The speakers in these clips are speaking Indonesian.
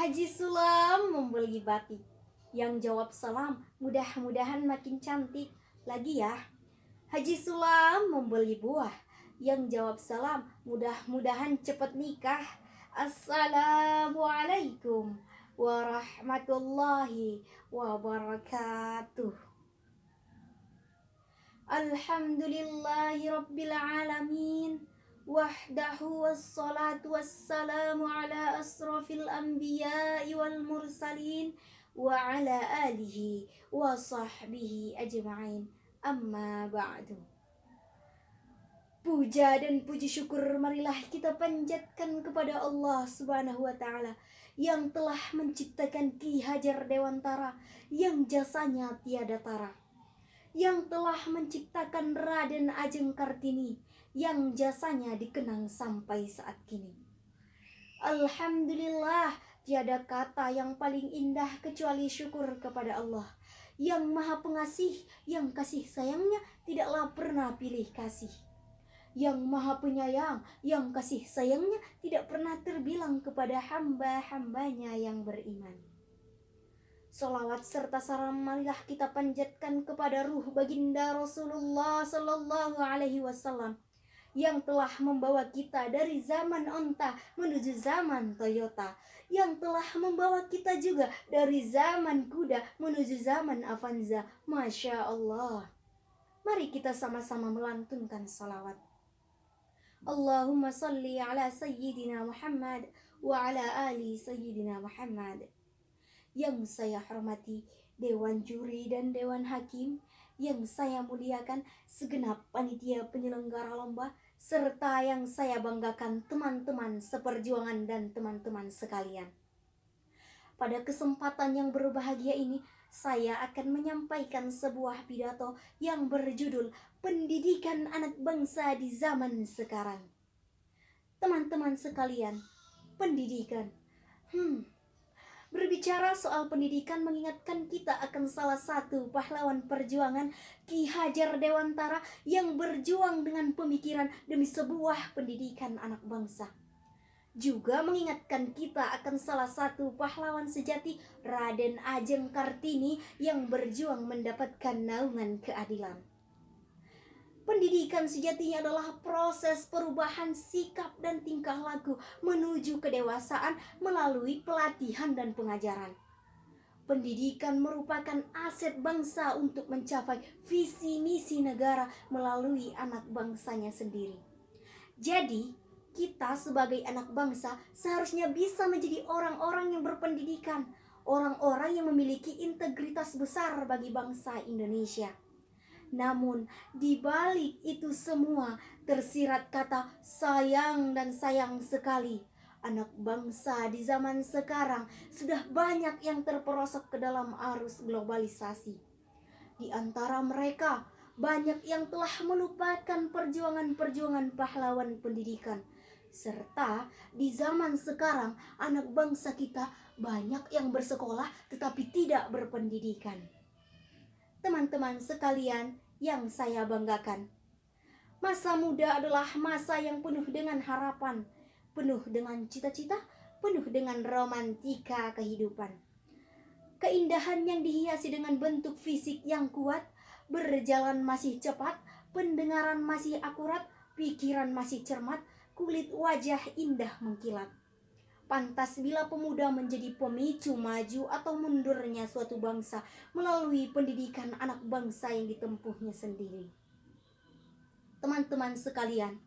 Haji Sulam membeli batik. Yang jawab salam, mudah-mudahan makin cantik lagi ya. Haji Sulam membeli buah. Yang jawab salam, mudah-mudahan cepat nikah. Assalamualaikum warahmatullahi wabarakatuh. Alhamdulillahi rabbil alamin. Wahdahu wassalatu wassalamu ala asrafil anbiya'i wal mursalin wa ala alihi wa sahbihi ajma'in. Amma ba'du. Puja dan puji syukur marilah kita panjatkan kepada Allah Subhanahu wa taala yang telah menciptakan Ki Hajar Dewantara yang jasanya tiada tara, yang telah menciptakan Raden Ajeng Kartini yang jasanya dikenang sampai saat kini. Alhamdulillah, tiada kata yang paling indah kecuali syukur kepada Allah yang maha pengasih, yang kasih sayangnya tidaklah pernah pilih kasih, yang maha penyayang, yang kasih sayangnya tidak pernah terbilang kepada hamba-hambanya yang beriman. Salawat serta salam marilah kita panjatkan kepada ruh baginda Rasulullah Sallallahu Alaihi Wasallam yang telah membawa kita dari zaman onta menuju zaman Toyota, yang telah membawa kita juga dari zaman kuda menuju zaman Avanza. Masya Allah. Mari kita sama-sama melantunkan salawat. Allahumma salli ala Sayyidina Muhammad wa ala ali Sayyidina Muhammad. Yang saya hormati Dewan Juri dan Dewan Hakim, yang saya muliakan segenap panitia penyelenggara lomba, serta yang saya banggakan teman-teman seperjuangan dan teman-teman sekalian. Pada kesempatan yang berbahagia ini, saya akan menyampaikan sebuah pidato yang berjudul Pendidikan Anak Bangsa di Zaman Sekarang. Teman-teman sekalian, pendidikan. Berbicara soal pendidikan mengingatkan kita akan salah satu pahlawan perjuangan, Ki Hajar Dewantara, yang berjuang dengan pemikiran demi sebuah pendidikan anak bangsa. Juga mengingatkan kita akan salah satu pahlawan sejati, Raden Ajeng Kartini, yang berjuang mendapatkan naungan keadilan. Pendidikan sejatinya adalah proses perubahan sikap dan tingkah laku menuju kedewasaan melalui pelatihan dan pengajaran. Pendidikan merupakan aset bangsa untuk mencapai visi misi negara melalui anak bangsanya sendiri. Jadi, kita sebagai anak bangsa seharusnya bisa menjadi orang-orang yang berpendidikan, orang-orang yang memiliki integritas besar bagi bangsa Indonesia. Namun, di balik itu semua tersirat kata sayang dan sayang sekali. Anak bangsa di zaman sekarang sudah banyak yang terperosok ke dalam arus globalisasi. Di antara mereka, banyak yang telah melupakan perjuangan-perjuangan pahlawan pendidikan. Serta di zaman sekarang, anak bangsa kita banyak yang bersekolah tetapi tidak berpendidikan. Teman-teman sekalian yang saya banggakan, masa muda adalah masa yang penuh dengan harapan, penuh dengan cita-cita, penuh dengan romantika kehidupan. Keindahan yang dihiasi dengan bentuk fisik yang kuat, berjalan masih cepat, pendengaran masih akurat, pikiran masih cermat, kulit wajah indah mengkilat. Pantas bila pemuda menjadi pemicu maju atau mundurnya suatu bangsa melalui pendidikan anak bangsa yang ditempuhnya sendiri. Teman-teman sekalian,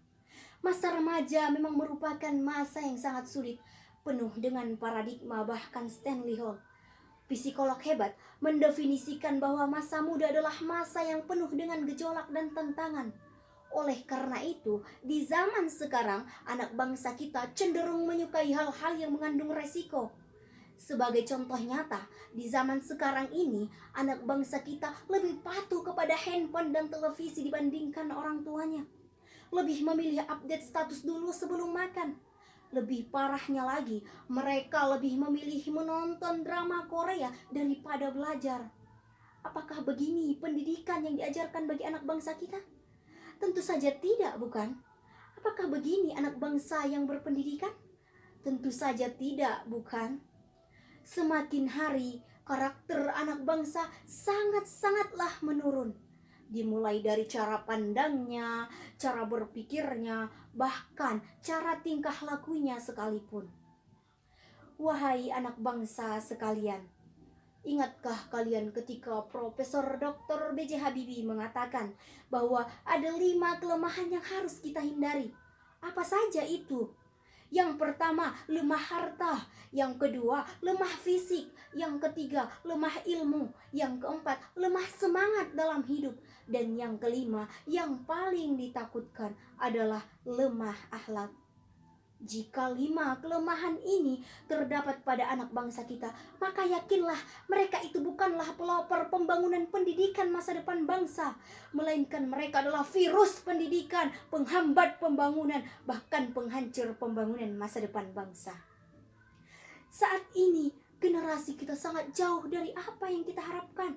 masa remaja memang merupakan masa yang sangat sulit, penuh dengan paradigma. Bahkan Stanley Hall, psikolog hebat, mendefinisikan bahwa masa muda adalah masa yang penuh dengan gejolak dan tantangan. Oleh karena itu, di zaman sekarang, anak bangsa kita cenderung menyukai hal-hal yang mengandung resiko. Sebagai contoh nyata, di zaman sekarang ini, anak bangsa kita lebih patuh kepada handphone dan televisi dibandingkan orang tuanya. Lebih memilih update status dulu sebelum makan. Lebih parahnya lagi, mereka lebih memilih menonton drama Korea daripada belajar. Apakah begini pendidikan yang diajarkan bagi anak bangsa kita? Tentu saja tidak, bukan? Apakah begini anak bangsa yang berpendidikan? Tentu saja tidak, bukan? Semakin hari, karakter anak bangsa sangat-sangatlah menurun. Dimulai dari cara pandangnya, cara berpikirnya, bahkan cara tingkah lakunya sekalipun. Wahai anak bangsa sekalian, ingatkah kalian ketika Profesor Dr. B.J. Habibie mengatakan bahwa ada 5 kelemahan yang harus kita hindari? Apa saja itu? Yang pertama, lemah harta. Yang kedua, lemah fisik. Yang ketiga, lemah ilmu. Yang keempat, lemah semangat dalam hidup. Dan yang kelima, yang paling ditakutkan adalah lemah akhlak. Jika 5 kelemahan ini terdapat pada anak bangsa kita, maka yakinlah mereka itu bukanlah pelopor pembangunan pendidikan masa depan bangsa, melainkan mereka adalah virus pendidikan, penghambat pembangunan, bahkan penghancur pembangunan masa depan bangsa. Saat ini generasi kita sangat jauh dari apa yang kita harapkan.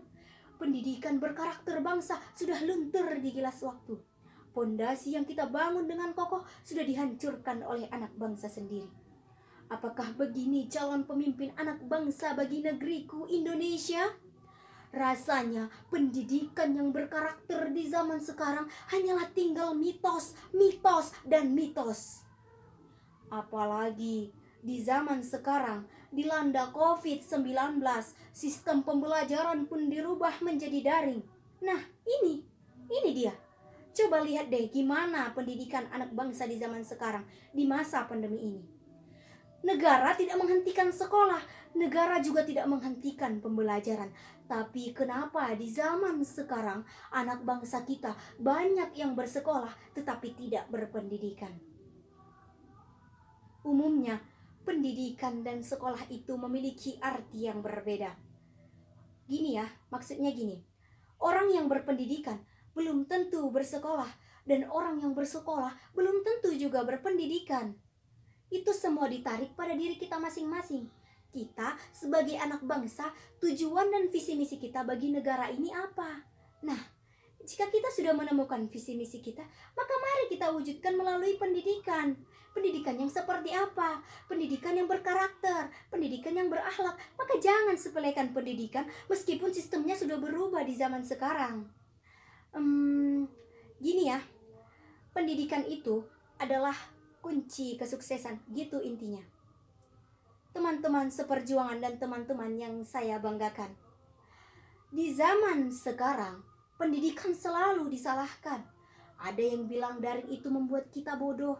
Pendidikan berkarakter bangsa sudah luntur di gilas waktu. Pondasi yang kita bangun dengan kokoh sudah dihancurkan oleh anak bangsa sendiri. Apakah begini calon pemimpin anak bangsa bagi negeriku Indonesia? Rasanya pendidikan yang berkarakter di zaman sekarang hanyalah tinggal mitos, mitos, dan mitos. Apalagi di zaman sekarang dilanda COVID-19, sistem pembelajaran pun dirubah menjadi daring. Nah, ini dia. Coba lihat deh gimana pendidikan anak bangsa di zaman sekarang di masa pandemi ini. Negara tidak menghentikan sekolah, negara juga tidak menghentikan pembelajaran. Tapi kenapa di zaman sekarang anak bangsa kita banyak yang bersekolah tetapi tidak berpendidikan? Umumnya, pendidikan dan sekolah itu memiliki arti yang berbeda. Gini ya, maksudnya gini. Orang yang berpendidikan belum tentu bersekolah, dan orang yang bersekolah belum tentu juga berpendidikan. Itu semua ditarik pada diri kita masing-masing. Kita sebagai anak bangsa, tujuan dan visi misi kita bagi negara ini apa? Nah, jika kita sudah menemukan visi misi kita, maka mari kita wujudkan melalui pendidikan. Pendidikan yang seperti apa? Pendidikan yang berkarakter, pendidikan yang berakhlak. Maka jangan sepelekan pendidikan meskipun sistemnya sudah berubah di zaman sekarang. Gini ya, pendidikan itu adalah kunci kesuksesan, gitu intinya. Teman-teman seperjuangan dan teman-teman yang saya banggakan, di zaman sekarang pendidikan selalu disalahkan. Ada yang bilang daring itu membuat kita bodoh,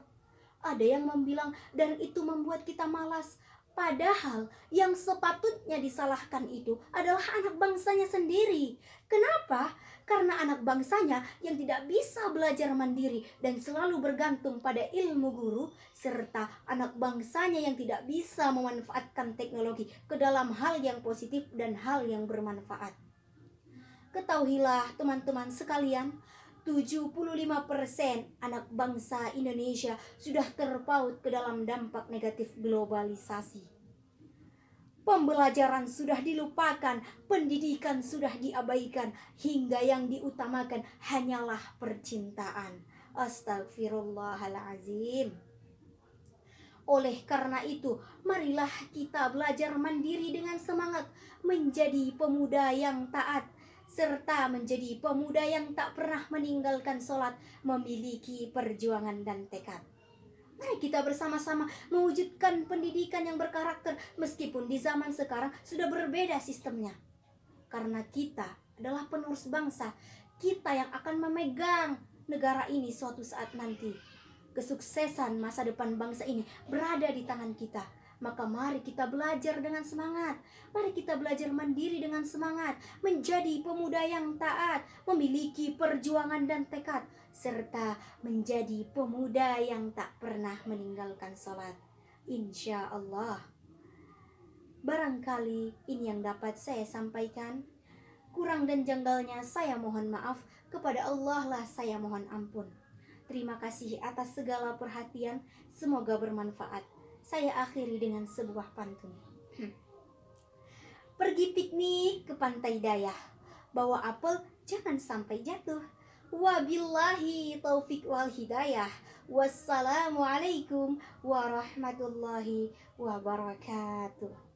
ada yang bilang daring itu membuat kita malas. Padahal yang sepatutnya disalahkan itu adalah anak bangsanya sendiri. Kenapa? Karena anak bangsanya yang tidak bisa belajar mandiri dan selalu bergantung pada ilmu guru, serta anak bangsanya yang tidak bisa memanfaatkan teknologi ke dalam hal yang positif dan hal yang bermanfaat. Ketahuilah teman-teman sekalian, 75% anak bangsa Indonesia sudah terpaut ke dalam dampak negatif globalisasi. Pembelajaran sudah dilupakan, pendidikan sudah diabaikan, hingga yang diutamakan hanyalah percintaan. Astagfirullahalazim. Oleh karena itu, marilah kita belajar mandiri dengan semangat, menjadi pemuda yang taat, serta menjadi pemuda yang tak pernah meninggalkan sholat, memiliki perjuangan dan tekad. Mari kita bersama-sama mewujudkan pendidikan yang berkarakter meskipun di zaman sekarang sudah berbeda sistemnya. Karena kita adalah penerus bangsa, kita yang akan memegang negara ini suatu saat nanti. Kesuksesan masa depan bangsa ini berada di tangan kita. Maka mari kita belajar dengan semangat. Mari kita belajar mandiri dengan semangat, menjadi pemuda yang taat, memiliki perjuangan dan tekad, serta menjadi pemuda yang tak pernah meninggalkan sholat. Insya Allah. Barangkali ini yang dapat saya sampaikan. Kurang dan janggalnya saya mohon maaf. Kepada Allah lah saya mohon ampun. Terima kasih atas segala perhatian. Semoga bermanfaat. Saya akhiri dengan sebuah pantun. Pergi piknik ke pantai Dayah, bawa apel jangan sampai jatuh. Wabillahi taufik wal hidayah. Wassalamualaikum warahmatullahi wabarakatuh.